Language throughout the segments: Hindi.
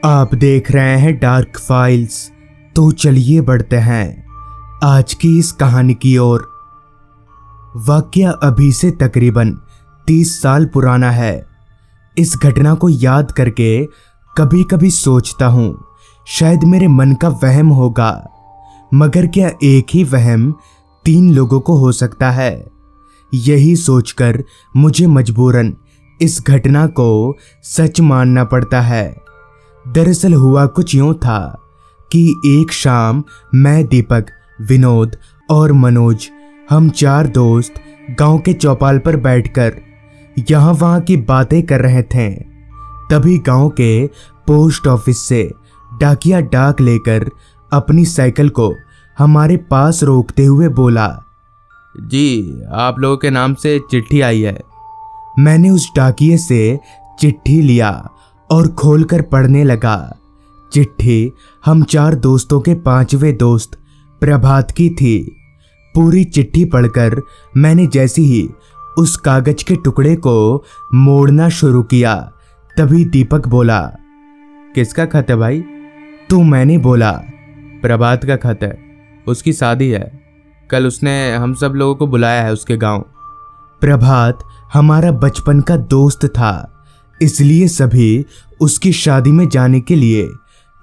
आप देख रहे हैं डार्क फाइल्स। तो चलिए बढ़ते हैं आज की इस कहानी की ओर। वाकया अभी से तकरीबन 30 साल पुराना है। इस घटना को याद करके कभी कभी सोचता हूँ शायद मेरे मन का वहम होगा, मगर क्या एक ही वहम 3 लोगों को हो सकता है? यही सोचकर मुझे मजबूरन इस घटना को सच मानना पड़ता है। दरअसल हुआ कुछ यूं था कि एक शाम मैं, दीपक, विनोद और मनोज, हम 4 दोस्त गांव के चौपाल पर बैठकर यहाँ वहाँ की बातें कर रहे थे। तभी गांव के पोस्ट ऑफिस से डाकिया डाक लेकर अपनी साइकिल को हमारे पास रोकते हुए बोला, जी आप लोगों के नाम से चिट्ठी आई है। मैंने उस डाकिये से चिट्ठी लिया और खोलकर पढ़ने लगा। चिट्ठी हम 4 दोस्तों के 5वें दोस्त प्रभात की थी। पूरी चिट्ठी पढ़कर मैंने जैसे ही उस कागज के टुकड़े को मोड़ना शुरू किया, तभी दीपक बोला, किसका खत है भाई? तो मैंने बोला, प्रभात का खत है, उसकी शादी है, कल उसने हम सब लोगों को बुलाया है उसके गांव। प्रभात हमारा बचपन का दोस्त था, इसलिए सभी उसकी शादी में जाने के लिए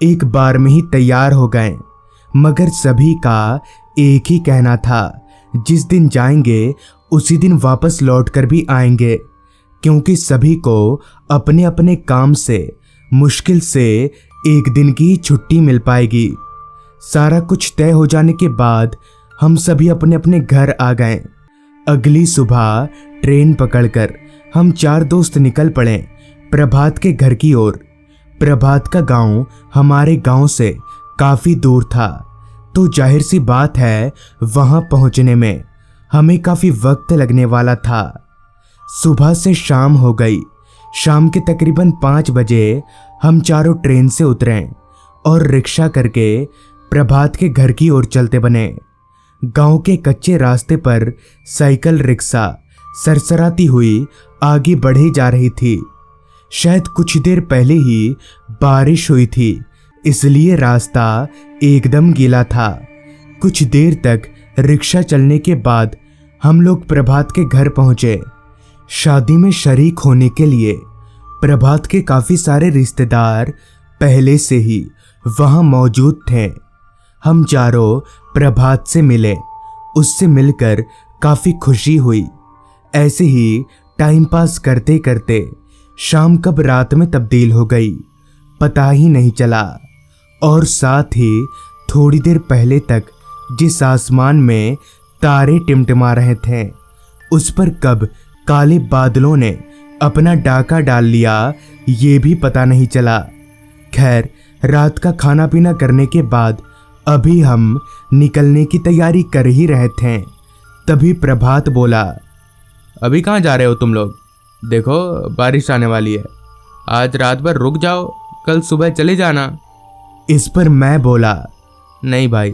एक बार में ही तैयार हो गए। मगर सभी का एक ही कहना था, जिस दिन जाएंगे उसी दिन वापस लौटकर भी आएंगे, क्योंकि सभी को अपने अपने काम से मुश्किल से एक दिन की छुट्टी मिल पाएगी। सारा कुछ तय हो जाने के बाद हम सभी अपने अपने घर आ गए। अगली सुबह ट्रेन पकड़कर हम 4 दोस्त निकल पड़े प्रभात के घर की ओर। प्रभात का गांव हमारे गांव से काफी दूर था, तो जाहिर सी बात है वहां पहुंचने में हमें काफी वक्त लगने वाला था। सुबह से शाम हो गई। शाम के तकरीबन 5 बजे हम चारों ट्रेन से उतरे और रिक्शा करके प्रभात के घर की ओर चलते बने। गांव के कच्चे रास्ते पर साइकिल रिक्शा सरसराती हुई आगे बढ़े जा रही थी। शायद कुछ देर पहले ही बारिश हुई थी, इसलिए रास्ता एकदम गीला था। कुछ देर तक रिक्शा चलने के बाद हम लोग प्रभात के घर पहुंचे। शादी में शरीक होने के लिए प्रभात के काफी सारे रिश्तेदार पहले से ही वहां मौजूद थे। हम चारों प्रभात से मिले। उससे मिलकर काफी खुशी हुई। ऐसे ही टाइम पास करते करते शाम कब रात में तब्दील हो गई पता ही नहीं चला। और साथ ही थोड़ी देर पहले तक जिस आसमान में तारे टिमटिमा रहे थे, उस पर कब काले बादलों ने अपना डाका डाल लिया ये भी पता नहीं चला। खैर, रात का खाना पीना करने के बाद अभी हम निकलने की तैयारी कर ही रहे थे, तभी प्रभात बोला, अभी कहाँ जा रहे हो तुम लोग? देखो बारिश आने वाली है, आज रात भर रुक जाओ, कल सुबह चले जाना। इस पर मैं बोला, नहीं भाई,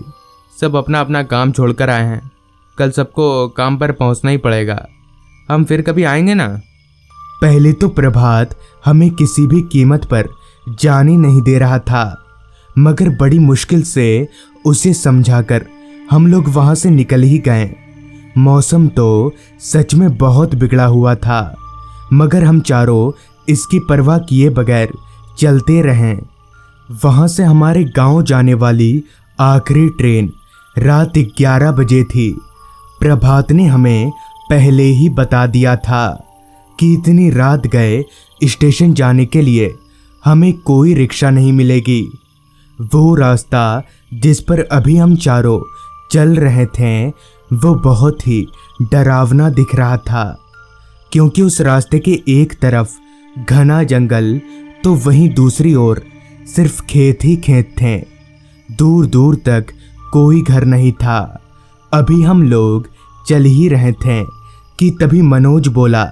सब अपना अपना काम छोड़कर आए हैं, कल सबको काम पर पहुंचना ही पड़ेगा, हम फिर कभी आएंगे ना। पहले तो प्रभात हमें किसी भी कीमत पर जाने नहीं दे रहा था, मगर बड़ी मुश्किल से उसे समझाकर हम लोग वहां से निकल ही गए। मौसम तो सच में बहुत बिगड़ा हुआ था, मगर हम चारों इसकी परवाह किए बगैर चलते रहे। वहां से हमारे गांव जाने वाली आखिरी ट्रेन रात 11 बजे थी। प्रभात ने हमें पहले ही बता दिया था कि इतनी रात गए स्टेशन जाने के लिए हमें कोई रिक्शा नहीं मिलेगी। वो रास्ता जिस पर अभी हम चारों चल रहे थे वो बहुत ही डरावना दिख रहा था, क्योंकि उस रास्ते के एक तरफ घना जंगल तो वहीं दूसरी ओर सिर्फ खेत ही खेत थे। दूर दूर तक कोई घर नहीं था। अभी हम लोग चल ही रहे थे कि तभी मनोज बोला,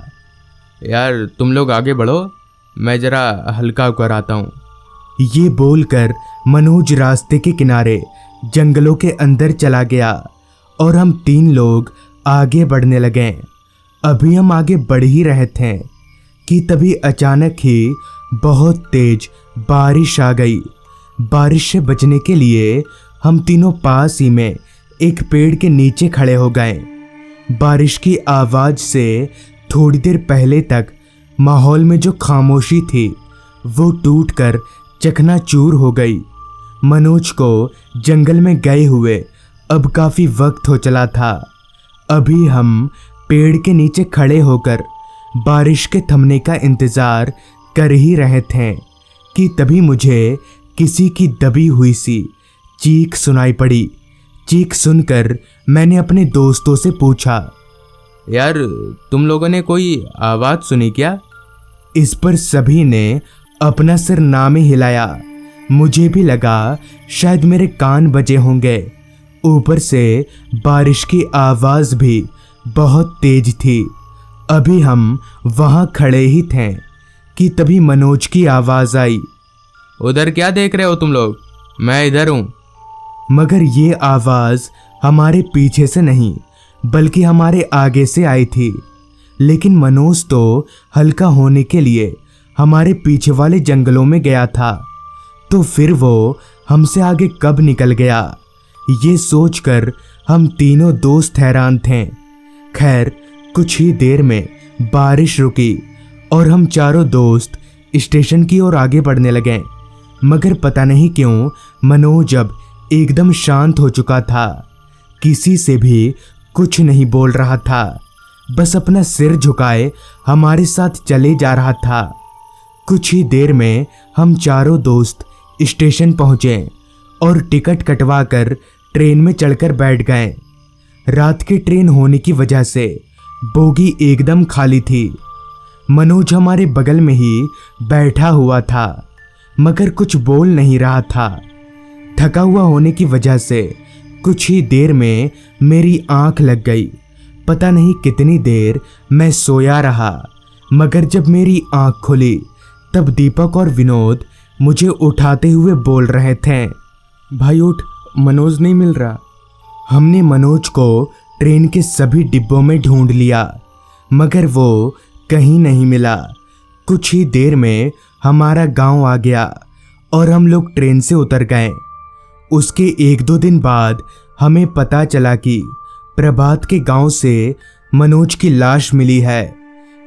यार तुम लोग आगे बढ़ो, मैं जरा हल्का होकर आता हूँ। ये बोलकर मनोज रास्ते के किनारे जंगलों के अंदर चला गया और हम 3 लोग आगे बढ़ने लगे। अभी हम आगे बढ़ ही रहे थे कि तभी अचानक ही बहुत तेज बारिश आ गई। बारिश से बचने के लिए हम तीनों पास ही में एक पेड़ के नीचे खड़े हो गए। बारिश की आवाज़ से थोड़ी देर पहले तक माहौल में जो खामोशी थी वो टूटकर चकनाचूर हो गई। मनोज को जंगल में गए हुए अब काफ़ी वक्त हो चला था। अभी हम पेड़ के नीचे खड़े होकर बारिश के थमने का इंतज़ार कर ही रहे थे कि तभी मुझे किसी की दबी हुई सी चीख सुनाई पड़ी। चीख सुनकर मैंने अपने दोस्तों से पूछा, यार तुम लोगों ने कोई आवाज़ सुनी क्या? इस पर सभी ने अपना सिर ना में हिलाया। मुझे भी लगा शायद मेरे कान बजे होंगे। ऊपर से बारिश की आवाज़ भी बहुत तेज थी। अभी हम वहाँ खड़े ही थे कि तभी मनोज की आवाज़ आई, उधर क्या देख रहे हो तुम लोग? मैं इधर हूँ। मगर ये आवाज़ हमारे पीछे से नहीं बल्कि हमारे आगे से आई थी। लेकिन मनोज तो हल्का होने के लिए हमारे पीछे वाले जंगलों में गया था, तो फिर वो हमसे आगे कब निकल गया, ये सोचकर हम तीनों दोस्त हैरान थे। खैर कुछ ही देर में बारिश रुकी और हम चारों दोस्त स्टेशन की ओर आगे बढ़ने लगे। मगर पता नहीं क्यों मनोज अब एकदम शांत हो चुका था। किसी से भी कुछ नहीं बोल रहा था, बस अपना सिर झुकाए हमारे साथ चले जा रहा था। कुछ ही देर में हम चारों दोस्त स्टेशन पहुंचे और टिकट कटवा कर ट्रेन में चढ़कर बैठ गए। रात की ट्रेन होने की वजह से बोगी एकदम खाली थी। मनोज हमारे बगल में ही बैठा हुआ था मगर कुछ बोल नहीं रहा था। थका हुआ होने की वजह से कुछ ही देर में मेरी आंख लग गई। पता नहीं कितनी देर मैं सोया रहा, मगर जब मेरी आंख खुली तब दीपक और विनोद मुझे उठाते हुए बोल रहे थे, भाई उठ, मनोज नहीं मिल रहा। हमने मनोज को ट्रेन के सभी डिब्बों में ढूंढ लिया मगर वो कहीं नहीं मिला। कुछ ही देर में हमारा गांव आ गया और हम लोग ट्रेन से उतर गए। उसके 1-2 दिन बाद हमें पता चला कि प्रभात के गांव से मनोज की लाश मिली है।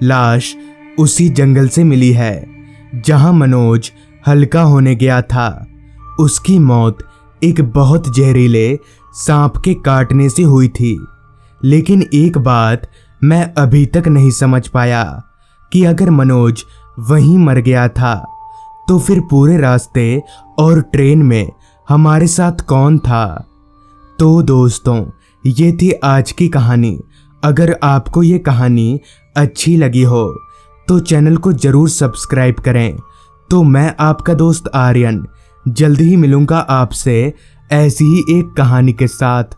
लाश उसी जंगल से मिली है जहां मनोज हल्का होने गया था। उसकी मौत एक बहुत जहरीले सांप के काटने से हुई थी। लेकिन एक बात मैं अभी तक नहीं समझ पाया कि अगर मनोज वहीं मर गया था तो फिर पूरे रास्ते और ट्रेन में हमारे साथ कौन था। तो दोस्तों, ये थी आज की कहानी। अगर आपको ये कहानी अच्छी लगी हो तो चैनल को ज़रूर सब्सक्राइब करें। तो मैं आपका दोस्त आर्यन जल्दी ही मिलूँगा आपसे ऐसी ही एक कहानी के साथ।